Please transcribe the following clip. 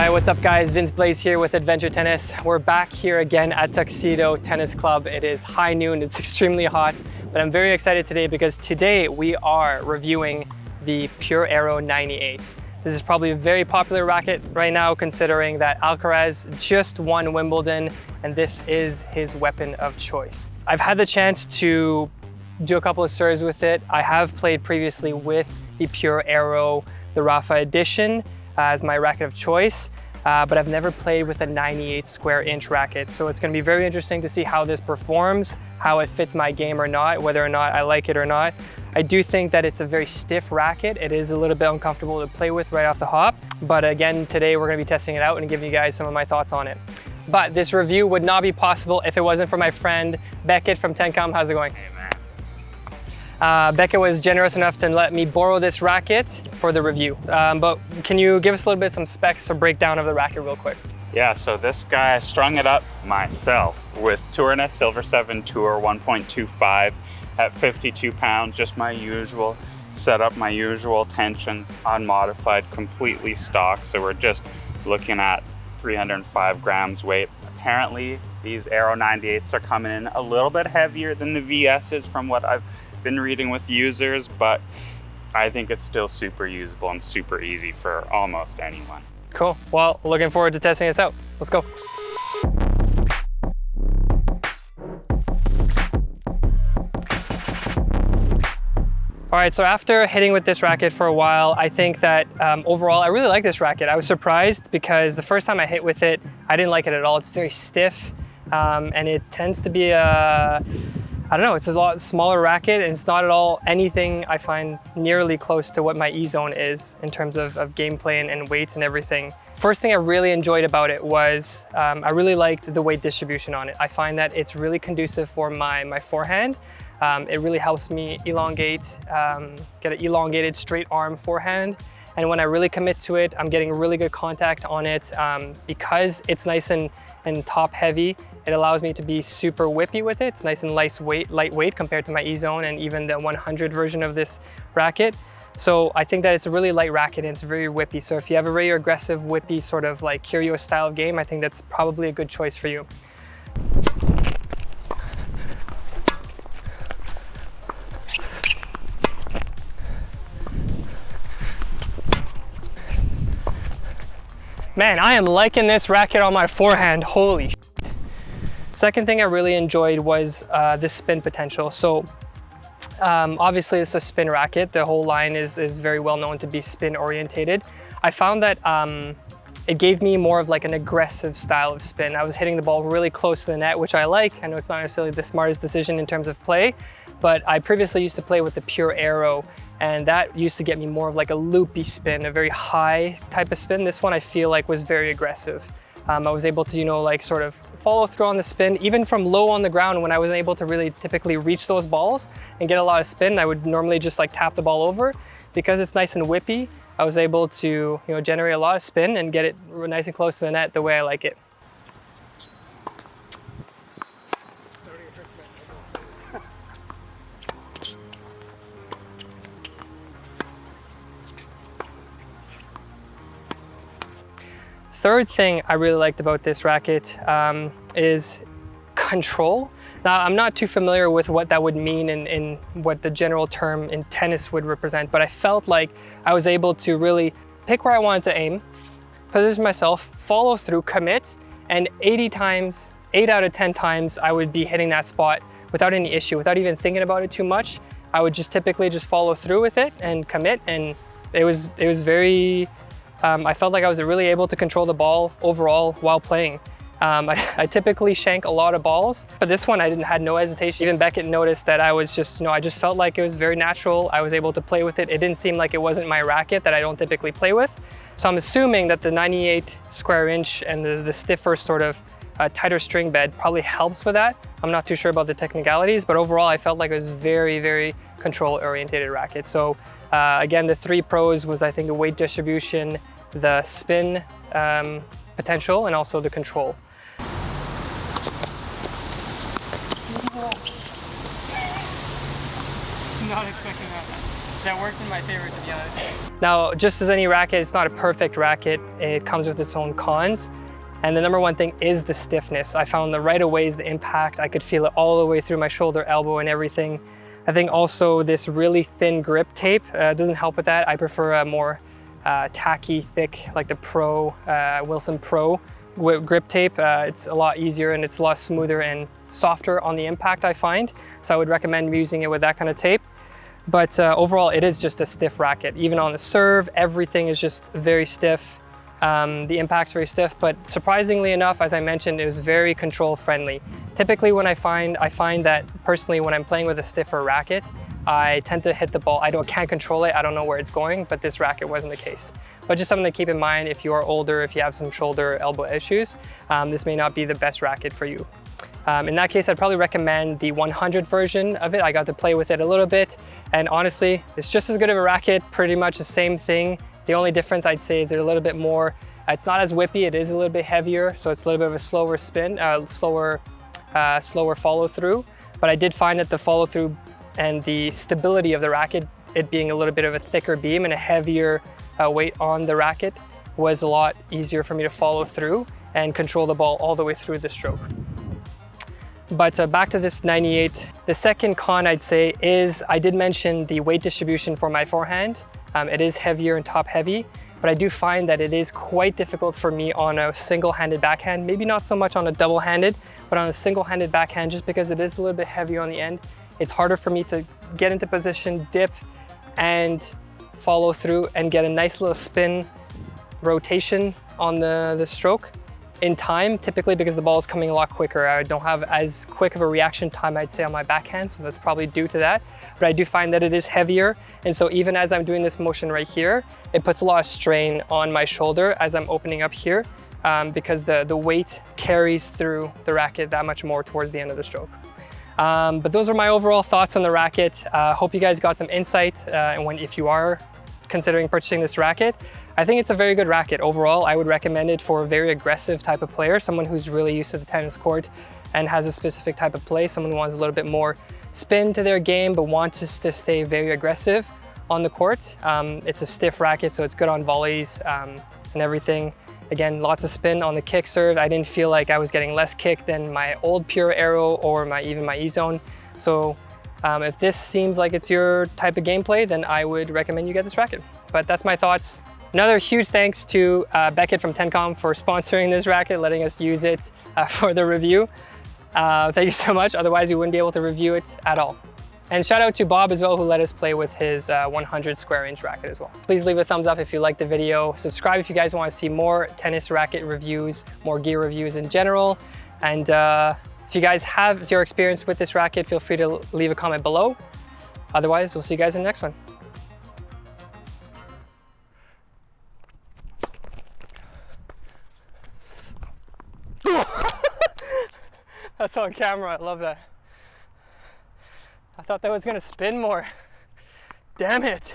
Hi, what's up guys? Vince Blaze here with Adventure Tennis. We're back here again at Tuxedo Tennis Club. It is high noon, it's extremely hot, but I'm very excited today because today we are reviewing the Pure Aero 98. This is probably a very popular racket right now considering that Alcaraz just won Wimbledon and this is his weapon of choice. I've had the chance to do a couple of serves with it. I have played previously with the Pure Aero, the Racquet edition, as my racket of choice, but I've never played with a 98 square inch racket. So it's gonna be very interesting to see how this performs, how it fits my game or not, whether or not I like it or not. I do think that it's a very stiff racket. It is a little bit uncomfortable to play with right off the hop. But again, today we're gonna be testing it out and giving you guys some of my thoughts on it. But this review would not be possible if it wasn't for my friend Beckett from Tencom. How's it going? Hey man. Beckett was generous enough to let me borrow this racket for the review. But can you give us a little bit some specs or breakdown of the racket real quick? Yeah, so this guy, I strung it up myself with Tourness Silver 7 Tour 1.25 at 52 pounds, just my usual setup, my usual tensions, unmodified, completely stock. So we're just looking at 305 grams weight. Apparently, these Aero 98s are coming in a little bit heavier than the VSs from what I've been reading with users, but I think it's still super usable and super easy for almost anyone. Cool. Well, looking forward to testing this out. Let's go. All right, so after hitting with this racket for a while, I think that overall, I really like this racket. I was surprised because the first time I hit with it, I didn't like it at all. It's very stiff and it tends to be I don't know, it's a lot smaller racket and it's not at all anything I find nearly close to what my E-Zone is in terms of gameplay and weight and everything. First thing I really enjoyed about it was I really liked the weight distribution on it. I find that it's really conducive for my forehand. It really helps me elongate, get an elongated straight arm forehand. And when I really commit to it, I'm getting really good contact on it. Because it's nice and top heavy, it allows me to be super whippy with it. It's nice and lightweight compared to my E-Zone and even the 100 version of this racket. So I think that it's a really light racket and it's very whippy. So if you have a very aggressive, whippy sort of like Kyrgios style of game, I think that's probably a good choice for you. Man, I am liking this racket on my forehand, holy shit. Second thing I really enjoyed was the spin potential. So obviously it's a spin racket. The whole line is very well known to be spin orientated. I found that it gave me more of like an aggressive style of spin. I was hitting the ball really close to the net, which I like. I know it's not necessarily the smartest decision in terms of play, but I previously used to play with the Pure Aero and that used to get me more of like a loopy spin, a very high type of spin. This one I feel like was very aggressive. I was able to, like sort of follow through on the spin, even from low on the ground when I wasn't able to really typically reach those balls and get a lot of spin. I would normally just like tap the ball over. Because it's nice and whippy, I was able to, generate a lot of spin and get it nice and close to the net the way I like it. Third thing I really liked about this racket is control. Now, I'm not too familiar with what that would mean in what the general term in tennis would represent, but I felt like I was able to really pick where I wanted to aim, position myself, follow through, commit, and 8 out of 10 times I would be hitting that spot without any issue, without even thinking about it too much. I would just typically just follow through with it and commit, and it was very, I felt like I was really able to control the ball overall while playing. I typically shank a lot of balls, but this one I had no hesitation. Even Beckett noticed that I was just, I just felt like it was very natural. I was able to play with it. It didn't seem like it wasn't my racket that I don't typically play with. So I'm assuming that the 98 square inch and the stiffer sort of tighter string bed probably helps with that. I'm not too sure about the technicalities, but overall I felt like it was very, very control orientated racket. So again, the 3 pros was I think the weight distribution, the spin potential, and also the control. Not expecting that. that worked in my favor, to be honest. Now, just as any racket, it's not a perfect racket. It comes with its own cons. And the number one thing is the stiffness. I found the right of way is the impact. I could feel it all the way through my shoulder, elbow, and everything. I think also this really thin grip tape doesn't help with that. I prefer a more tacky, thick, like the Pro, Wilson Pro grip tape. It's a lot easier and it's a lot smoother and softer on the impact, I find. So I would recommend using it with that kind of tape. But overall, it is just a stiff racket. Even on the serve, everything is just very stiff. The impact's very stiff, but surprisingly enough, as I mentioned, it was very control friendly. Typically when I find that personally when I'm playing with a stiffer racket, I tend to hit the ball. Can't control it, I don't know where it's going, but this racket wasn't the case. But just something to keep in mind if you are older, if you have some shoulder, elbow issues, this may not be the best racket for you. In that case, I'd probably recommend the 100 version of it. I got to play with it a little bit, and honestly, it's just as good of a racket, pretty much the same thing. The only difference I'd say is they're a little bit more, it's not as whippy, it is a little bit heavier, so it's a little bit of a slower spin, slower follow through. But I did find that the follow through and the stability of the racket, it being a little bit of a thicker beam and a heavier weight on the racket, was a lot easier for me to follow through and control the ball all the way through the stroke. But back to this 98, the second con I'd say is I did mention the weight distribution for my forehand. It is heavier and top heavy, but I do find that it is quite difficult for me on a single-handed backhand, maybe not so much on a double-handed, but on a single-handed backhand, just because it is a little bit heavier on the end. It's harder for me to get into position, dip, and follow through and get a nice little spin rotation on the stroke in time, typically because the ball is coming a lot quicker. I don't have as quick of a reaction time, I'd say, on my backhand, so that's probably due to that. But I do find that it is heavier, and so even as I'm doing this motion right here, it puts a lot of strain on my shoulder as I'm opening up here, because the weight carries through the racket that much more towards the end of the stroke. But those are my overall thoughts on the racket. Hope you guys got some insight if you are considering purchasing this racket. I think it's a very good racket. Overall, I would recommend it for a very aggressive type of player, someone who's really used to the tennis court and has a specific type of play, someone who wants a little bit more spin to their game but wants to stay very aggressive on the court. It's a stiff racket, so it's good on volleys and everything. Again, lots of spin on the kick serve. I didn't feel like I was getting less kick than my old pure Aero or even my E-Zone. So if this seems like it's your type of gameplay, then I would recommend you get this racket. But that's my thoughts. Another huge thanks to Beckett from Tencom for sponsoring this racket, letting us use it for the review. Thank you so much, otherwise we wouldn't be able to review it at all. And shout out to Bob as well, who let us play with his 100 square inch racket as well. Please leave a thumbs up if you liked the video. Subscribe if you guys want to see more tennis racket reviews, more gear reviews in general. And if you guys have your experience with this racket, feel free to leave a comment below. Otherwise, we'll see you guys in the next one. That's on camera, I love that. I thought that was gonna spin more. Damn it.